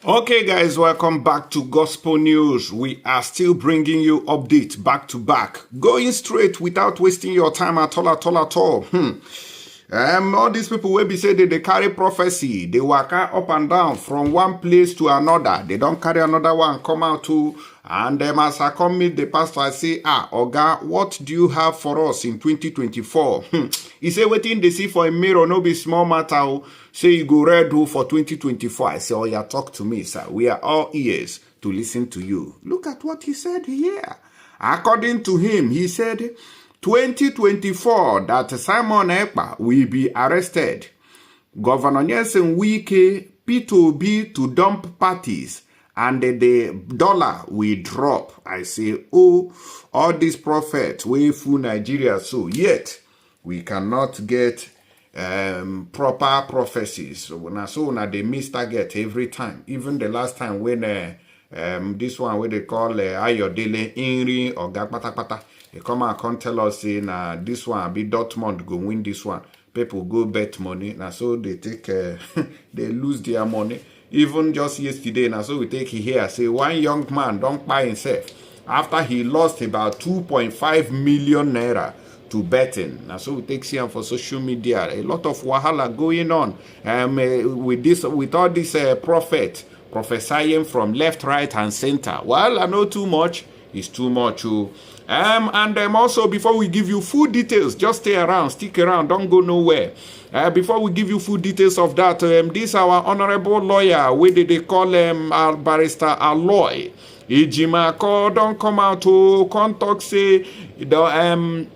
Okay, guys, welcome back to Gospel News. We are still bringing you updates back to back, going straight without wasting your time at all. All these people will be saying that they carry prophecy. They walk up and down from one place to another. They don't carry another one, come out to, and as I come meet the pastor, I say, Oga, what do you have for us in 2024? He say, waiting they see for a mirror, no be small matter. Say you go read for 2024. I say, oh yeah, talk to me, sir. We are all ears to listen to you. Look at what he said here. According to him, he said, 2024 that Simon Ekpa will be arrested. Governor Nelson Wike, P2B to dump parties and the dollar will drop. I say, oh, all these prophets will fool Nigeria so yet we cannot get proper prophecies. So now they miss target every time. Even the last time when this one where they call Ayodele Inri or Gakpata, they come and come tell us say this one be Dortmund go win this one. People go bet money. Now so they take they lose their money. Even just yesterday, now so we take here say one young man don't buy himself after he lost about 2.5 million naira to betting. Now so we take here for social media. A lot of wahala going on with all this prophesying from left, right, and center. Well, I know too much. It's too much. And also, before we give you full details, just stay around, stick around, don't go nowhere. Before we give you full details of that, this our honorable lawyer, where they call barrister Aloy Ejimakor, don't come out to contact say the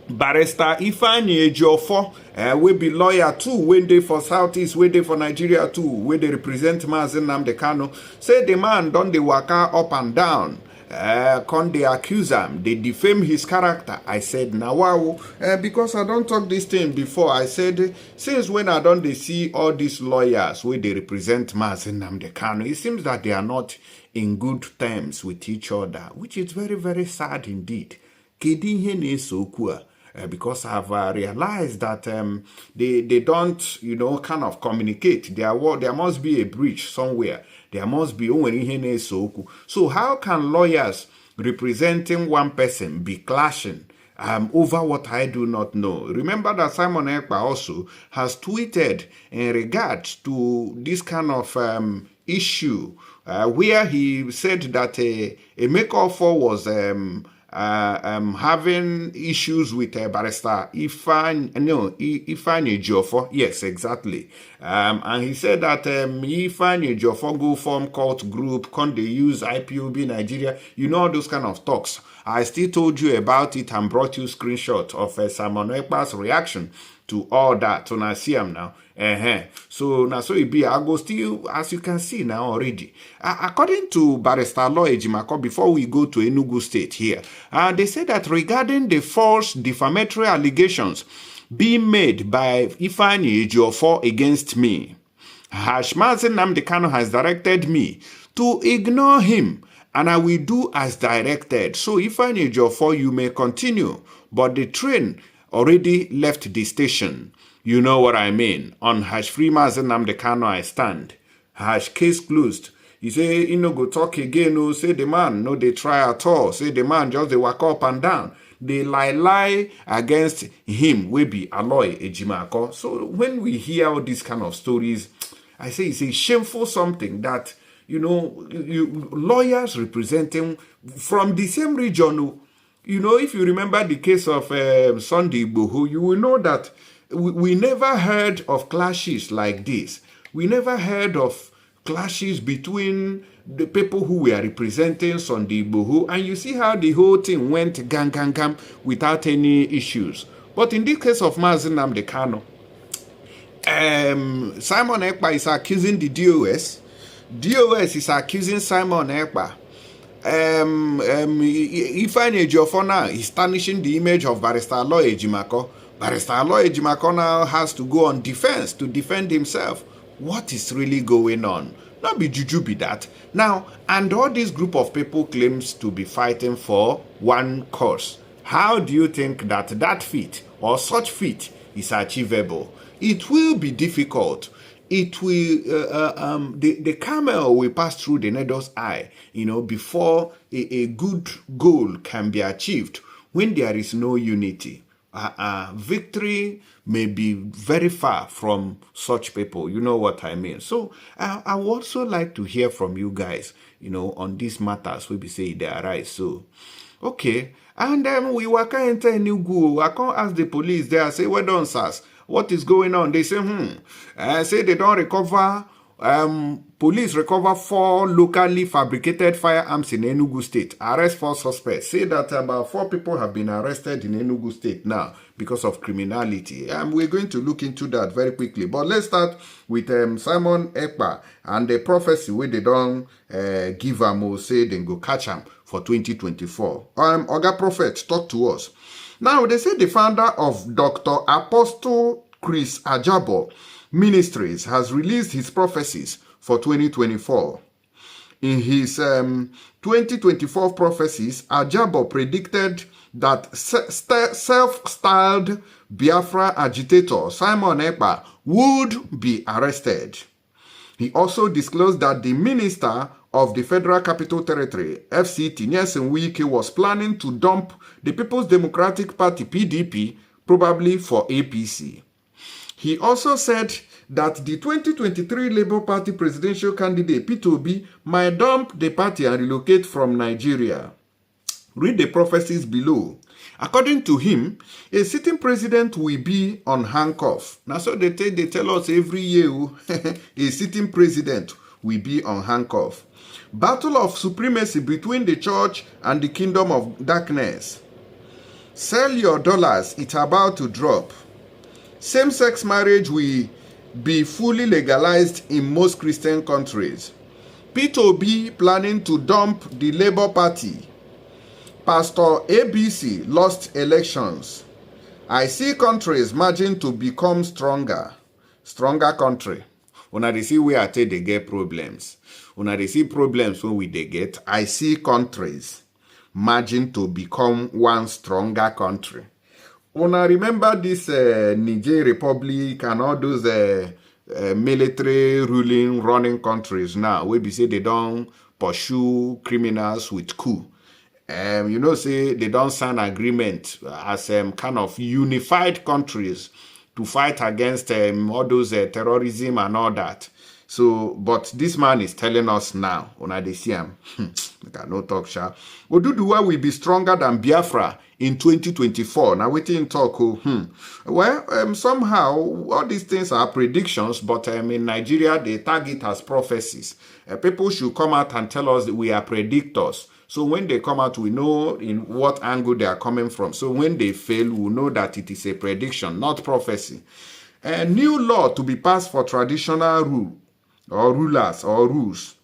barrister Ejiofor, we be lawyer too, when they for Southeast, when they for Nigeria too, where they represent Nnamdi Kanu, say the man don't they waka up and down. Con they accuse him, they defame his character. I said, now wow, because I don't talk this thing before. I said, since when I don't they see all these lawyers where they represent Nnamdi Kanu, it seems that they are not in good terms with each other, which is very, very sad indeed. Because I've realized that they don't, kind of communicate. There must be a breach somewhere. There must be. So how can lawyers representing one person be clashing over what I do not know? Remember that Simon Ekpa also has tweeted in regards to this kind of issue where he said that a MNK'S was having issues with barrister Ejiofor. Yes, exactly. And he said that Ejiofor go form cult group, can they use IPOB Nigeria? All those kind of talks. I still told you about it and brought you screenshot of Simon Ekpa's reaction to all that. So now see him now. So now so it be. I go still, as you can see now already. According to barrister Aloy Ejimakor, before we go to Enugu State here, they said that regarding the false defamatory allegations being made by Ejiofor against me, Nnamdi Kanu has directed me to ignore him, and I will do as directed. So Ejiofor, you may continue, but the train already left the station. You know what I mean. On Free Nnamdi Kanu I stand. Case closed. He say, go talk again. No, say the man, no, they try at all. Say the man just they walk up and down. They lie against him, we be Aloy Ejimakor. So when we hear all these kind of stories, I say it's a shameful something that, lawyers representing from the same region. If you remember the case of Sunday Igboho, you will know that we never heard of clashes like this. We never heard of clashes between the people who were representing Sunday Igboho, and you see how the whole thing went gang without any issues. But in this case of Nnamdi Kanu, Simon Ekpa is accusing the DOS. DOS is accusing Simon Ekpa. Ejiofor now is tarnishing the image of barrister Aloy Ejimakor. Barrister Aloy Ejimakor now has to go on defense to defend himself. What is really going on? Not be juju be that. Now, and all this group of people claims to be fighting for one cause. How do you think that feat or such feat is achievable? It will be difficult. it will the camel will pass through the needle's eye, before a good goal can be achieved. When there is no unity, victory may be very far from such people. You know what I mean? So I would also like to hear from you guys, on these matters we be say they arise. So okay, and then we were kind of new go. I can't ask the police there. I say, well done, sirs. What is going on? They say, I say they don't recover. Police recover 4 locally fabricated firearms in Enugu State. Arrest 4 suspects. Say that about 4 people have been arrested in Enugu State now because of criminality. We're going to look into that very quickly. But let's start with Simon Ekpa and the prophecy where they don't give them or say they go catch them for 2024. Oga Prophet, talk to us. Now, they say the founder of Dr. Apostle Chris Ajabo Ministries has released his prophecies for 2024. In his 2024 prophecies, Ajabo predicted that self-styled Biafra agitator Simon Ekpa would be arrested. He also disclosed that the minister of the Federal Capital Territory, FCT, Nyesom Wike, was planning to dump the People's Democratic Party, PDP, probably for APC. He also said that the 2023 Labour Party presidential candidate, Peter Obi, might dump the party and relocate from Nigeria. Read the prophecies below. According to him, a sitting president will be on handcuff. Now, so they tell us every year, a sitting president will be on handcuff. Battle of supremacy between the church and the kingdom of darkness. Sell your dollars, it's about to drop. Same-sex marriage will be fully legalized in most Christian countries. Peter Obi planning to dump the Labour Party. Pastor ABC lost elections. I see countries merging to become stronger. Stronger country. Una dey see where I take they get problems. Una dey see problems when we they get. I see countries merging to become one stronger country. Una remember this Niger Republic and all those military ruling running countries now where we say they don't pursue criminals with coup. Say they don't sign agreement as kind of unified countries to fight against all those terrorism and all that. So, but this man is telling us now, on they see him, no talk, sha. Oduduwa will be stronger than Biafra in 2024. Now, waiting talk. Well, somehow, all these things are predictions, but in Nigeria, they tag it as prophecies. People should come out and tell us that we are predictors. So when they come out, we know in what angle they are coming from. So when they fail, we know that it is a prediction, not prophecy. A new law to be passed for traditional rule or rulers or rules.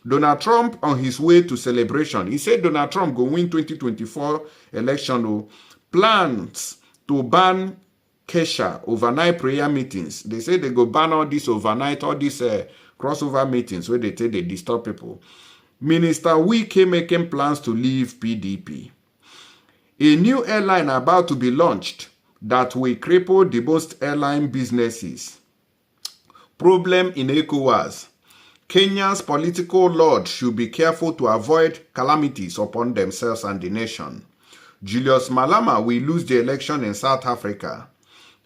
Donald Trump on his way to celebration. He said Donald Trump go win 2024 election. Plans to ban Kesha, overnight prayer meetings. They say they go ban all this overnight, all these crossover meetings where they say they disturb people. Minister Wike making plans to leave PDP. A new airline about to be launched that will cripple the most airline businesses. Problem in ECOWAS. Kenya's political lords should be careful to avoid calamities upon themselves and the nation. Julius Malema will lose the election in South Africa.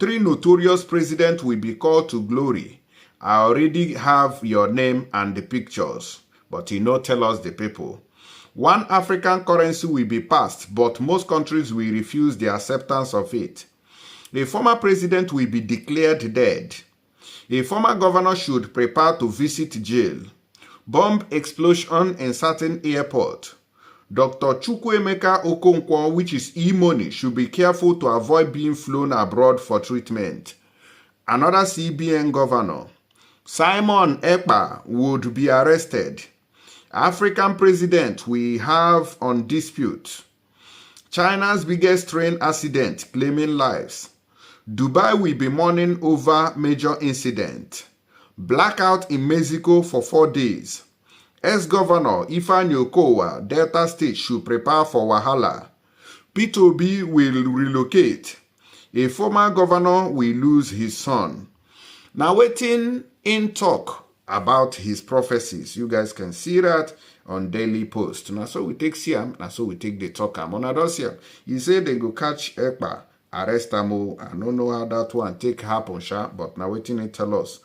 3 notorious presidents will be called to glory. I already have your name and the pictures. But he no tell us the people. 1 African currency will be passed, but most countries will refuse the acceptance of it. A former president will be declared dead. A former governor should prepare to visit jail. Bomb explosion in certain airport. Dr. Chukwuemeka Okonkwo, which is e-money, should be careful to avoid being flown abroad for treatment. Another CBN governor, Simon Ekpa, would be arrested. African president we have on dispute. China's biggest train accident claiming lives. Dubai will be mourning over major incident. Blackout in Mexico for 4 days. Ex-governor Ifeanyi Okowa, Delta State, should prepare for Wahala. Peter Obi will relocate. A former governor will lose his son. Now waiting in talk about his prophecies. You guys can see that on Daily Post. Now, so we take Siam, now so we take the talk. He said they go catch Ekpa, arrest him. I don't know how that one take happen, but now waiting to tell us.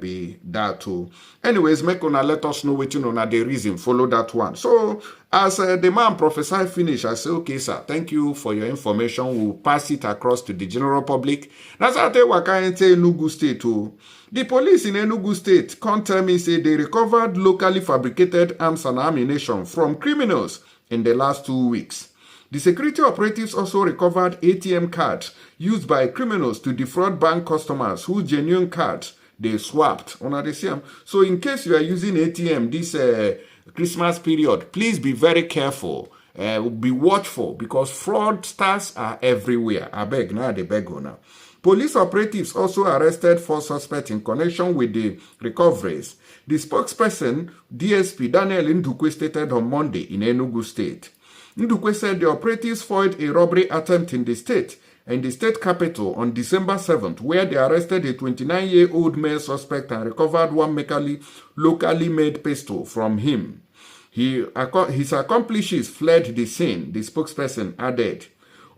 Be that too. Anyways, make una let us know what you know the reason. Follow that one. So as the man prophesy finish, I say, okay, sir, thank you for your information. We'll pass it across to the general public. That's how I tell what I say Enugu State too. The police in Enugu State can't tell me say they recovered locally fabricated arms and ammunition from criminals in the last 2 weeks. The security operatives also recovered ATM cards used by criminals to defraud bank customers whose genuine cards they swapped on the same. So in case you are using ATM this Christmas period, please be very careful. Be watchful because fraudsters are everywhere. I beg now, they beg now. Police operatives also arrested 4 suspects in connection with the recoveries. The spokesperson, DSP Daniel Ndukwe, stated on Monday in Enugu State. Ndukwe said the operatives foiled a robbery attempt in the state capital on December 7th, where they arrested a 29-year-old male suspect and recovered one locally made pistol from him. His accomplices fled the scene, the spokesperson added.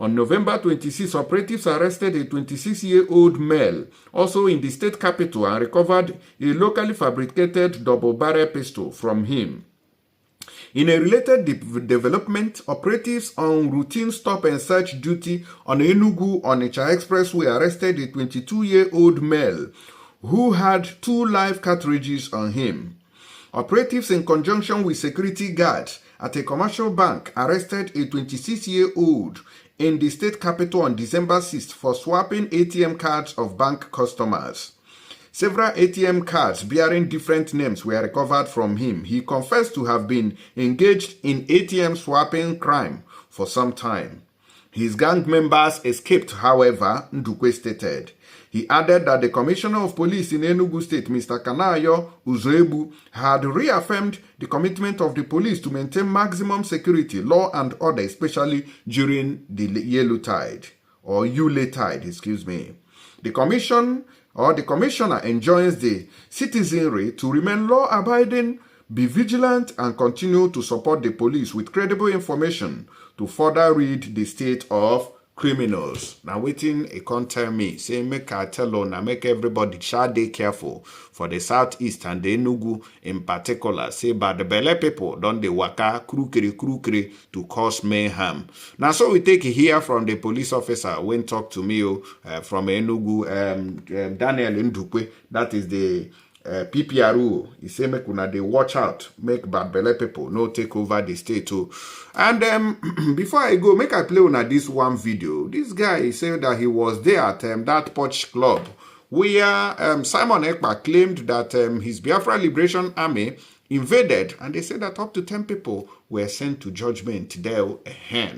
On November 26, operatives arrested a 26-year-old male, also in the state capital, and recovered a locally fabricated double-barrel pistol from him. In a related development, operatives on routine stop and search duty on Enugu-Onitsha Expressway arrested a 22-year-old male who had 2 live cartridges on him. Operatives in conjunction with security guards at a commercial bank arrested a 26-year-old in the state capital on December 6th for swapping ATM cards of bank customers. Several ATM cards bearing different names were recovered from him. He confessed to have been engaged in ATM swapping crime for some time. His gang members escaped, however, Ndukwe stated. He added that the Commissioner of Police in Enugu State, Mr. Kanu Uzoebu, had reaffirmed the commitment of the police to maintain maximum security, law and order, especially during the Yule tide, excuse me. The commissioner enjoins the citizenry to remain law-abiding, be vigilant, and continue to support the police with credible information to further rid the state of criminals. Now, waiting, it can't tell me. Say, make I tell on, make everybody shall they careful for the southeast and the Enugu in particular. Say, but the Bele people don't they waka krukere to cause mayhem. Now, so we take here from the police officer when talk to me from Enugu, Daniel Ndukwe. That is the PPRO. He say make una they watch out, make bad belle people no take over the state too. And before I go, make I play una this one video. This guy said that he was there at that Porch Club where Simon Ekpa claimed that his Biafra Liberation Army invaded, and they said that up to 10 people were sent to judgment there.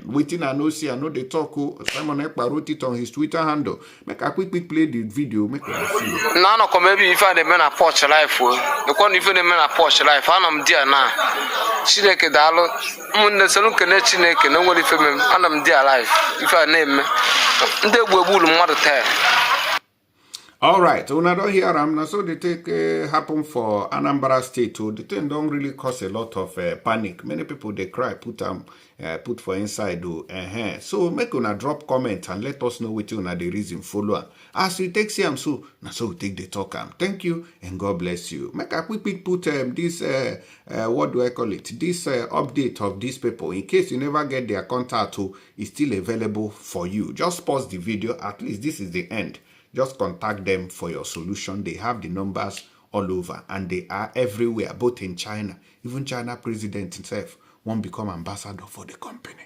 Waiting, I know they talk. Simon Ekpa wrote it on his Twitter handle. Make a quick play the video. Make us see. No, maybe if I the men a Porch life, the one if the men a Porch life, I'm dear now. She like a dollar. The saloon can let you make nobody for me, and I'm dear life. If I name me, they will mother tell. All right, so now don't hear them. So they take happen for Anambra State too. The thing don't really cause a lot of panic. Many people they cry, put for inside though. So make una drop comment and let us know what you know the reason follow. As we take them so now so we take the talk. Thank you and God bless you. Make a quick put this what do I call it? This update of these people in case you never get their contact too is still available for you. Just pause the video. At least this is the end. Just contact them for your solution. They have the numbers all over and they are everywhere, both in China. Even China president himself won't become ambassador for the company.